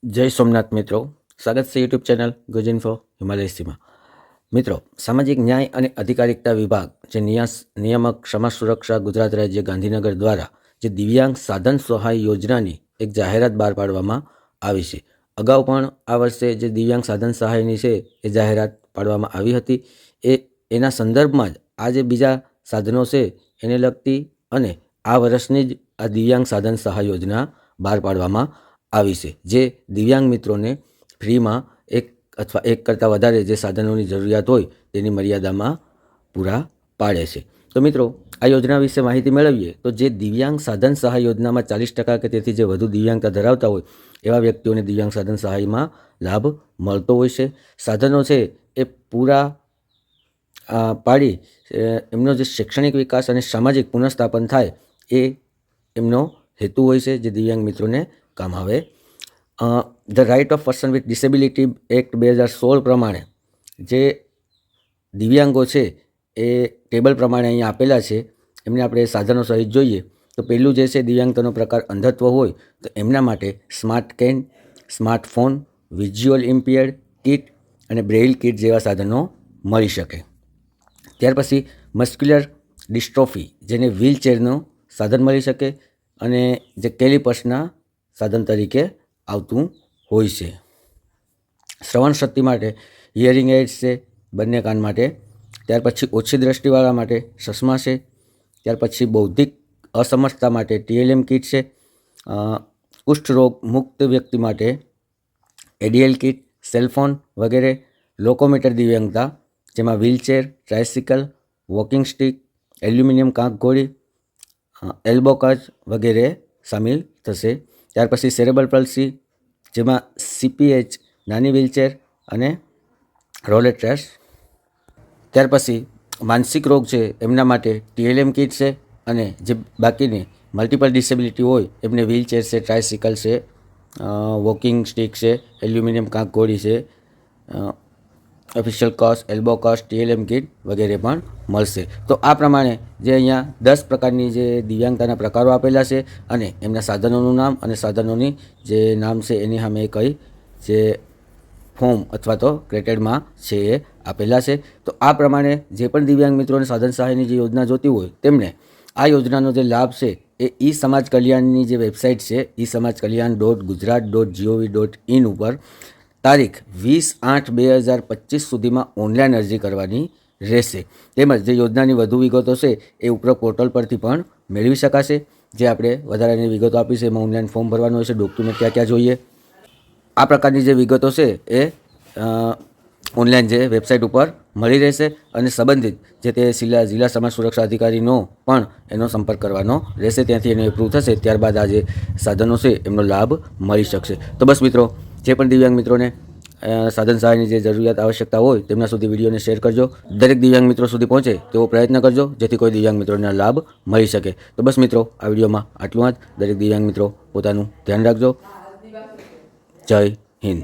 જય સોમનાથ મિત્રો, સ્વાગત છે યુટ્યુબ ચેનલ ગુજઇન્ફો હિમાલય સીમા. મિત્રો, સામાજિક ન્યાય અને અધિકારિકતા વિભાગ જે નિયામક સમાજ સુરક્ષા ગુજરાત રાજ્ય ગાંધીનગર દ્વારા જે દિવ્યાંગ સાધન સહાય યોજનાની એક જાહેરાત બહાર પાડવામાં આવી છે. અગાઉ પણ આ વર્ષે જે દિવ્યાંગ સાધન સહાયની છે એ જાહેરાત પાડવામાં આવી હતી. એના સંદર્ભમાં જ આ જે બીજા સાધનો છે એને લગતી અને આ વર્ષની જ આ દિવ્યાંગ સાધન સહાય યોજના બહાર પાડવામાં આવી છે, જે દિવ્યાંગ મિત્રોને ફ્રીમાં એક અથવા એક કરતાં વધારે જે સાધનોની જરૂરિયાત હોય તેની મર્યાદામાં પૂરા પાડે છે. તો મિત્રો, આ યોજના વિશે માહિતી મેળવીએ તો જે દિવ્યાંગ સાધન સહાય યોજનામાં 40% કે તેથી જે વધુ દિવ્યાંગતા ધરાવતા હોય એવા વ્યક્તિઓને દિવ્યાંગ સાધન સહાયમાં લાભ મળતો હોય છે. સાધનો છે એ પૂરા પાડી એમનો જે શૈક્ષણિક વિકાસ અને સામાજિક પુનઃસ્થાપન થાય એ એમનો હેતુ હોય છે, જે દિવ્યાંગ મિત્રોને કામ આવે. The right of person with disability act 2016 પ્રમાણે જે દિવ્યાંગો છે એ ટેબલ પ્રમાણે અહીંયા આપેલા છે. એમને આપણે સાધનો સહિત જોઈએ તો પહેલું જે છે દિવ્યાંગતાનો પ્રકાર અંધત્વ હોય તો એમના માટે smart cane, smartphone, visual impaired kit અને બ્રેઇલ કિટ જેવા સાધનો મળી શકે. ત્યાર પછી મસ્ક્યુલર ડિસ્ટ્રોફી જેને વ્હીલચેરનું સાધન મળી શકે અને જે કેલિપર્સના સાધન તરીકે આવતું હોય છે. શ્રવણ શક્તિ માટે હિયરિંગ એડ્સ છે બંને કાન માટે. ત્યાર પછી ઓછી દ્રષ્ટિવાળા માટે ચશ્મા છે. ત્યાર પછી બૌદ્ધિક અસમર્થતા માટે TLM કિટ છે. કુષ્ઠરોગ મુક્ત વ્યક્તિ માટે ADL કિટ, સેલફોન વગેરે. લોકોમોટર દિવ્યાંગતા જેમાં wheelchair, tricycle, walking stick, aluminium કાંક ઘોડી, એલ્બો કચ વગેરે સામેલ થશે. ત્યાર પછી સેરેબ્રલ પલ્સી જેમાં CPH, નાની વ્હીલચેર અને રોલેટ્રેસ. ત્યાર પછી માનસિક રોગ છે એમના માટે TLM કિટ છે અને જે બાકીની મલ્ટિપલ ડિસેબિલિટી હોય એમને વ્હીલચેર છે, ટ્રાયસિકલ છે, વોકિંગ સ્ટિક છે, એલ્યુમિનિયમ કાંક ઘોડી છે, ઓફિશિયલ કસ, એલ્બો કસ, TLM કિટ વગેરે પણ મળશે. તો આ પ્રમાણે જે અહીંયા 10 પ્રકારની જે દિવ્યાંગતાના પ્રકારો આપેલા છે અને એમના સાધનોનું નામ અને સાધનોની જે નામ છે એની સામે કઈ જે ફોર્મ અથવા તો ક્રેટેડમાં છે એ આપેલા છે. તો આ પ્રમાણે જે પણ દિવ્યાંગ મિત્રોને સાધન સહાયની જે યોજના જોતી હોય તેમણે આ યોજનાનો જે લાભ છે એ ઈ સમાજ કલ્યાણની જે વેબસાઇટ છે esamajkalyan.gujarat.gov.in ઉપર તારીખ 20/8/2025 સુધીમાં ઓનલાઈન અરજી કરવાની રહેશે. તેમજ જે યોજનાની વધુ વિગતો છે એ ઉપરોક્ત પોર્ટલ પરથી પણ મેળવી શકાશે. જે આપણે વધારાની વિગતો આપી છે એમાં ઓનલાઈન ફોર્મ ભરવાનું હોય છે, ડોક્યુમેન્ટ ક્યાં ક્યાં જોઈએ, આ પ્રકારની જે વિગતો છે એ ઓનલાઈન જે વેબસાઇટ ઉપર મળી રહેશે અને સંબંધિત જે તે જિલ્લા સમાજ સુરક્ષા અધિકારીનો પણ એનો સંપર્ક કરવાનો રહેશે. ત્યાંથી એને એપ્રૂવ થશે ત્યારબાદ આ જે સાધનો છે એમનો લાભ મળી શકશે. તો બસ મિત્રો, જે પણ દિવ્યાંગ મિત્રોને સાધન સહાયની જે જરૂરિયાત આવશ્યકતા હોય તેમના સુધી વિડીયોને શેર કરજો. દરેક દિવ્યાંગ મિત્રો સુધી પહોંચે તેવો પ્રયત્ન કરજો જેથી કોઈ દિવ્યાંગ મિત્રોને લાભ મળી શકે. તો બસ મિત્રો, આ વિડીયોમાં આટલું જ. દરેક દિવ્યાંગ મિત્રો પોતાનું ધ્યાન રાખજો. જય હિન્દ.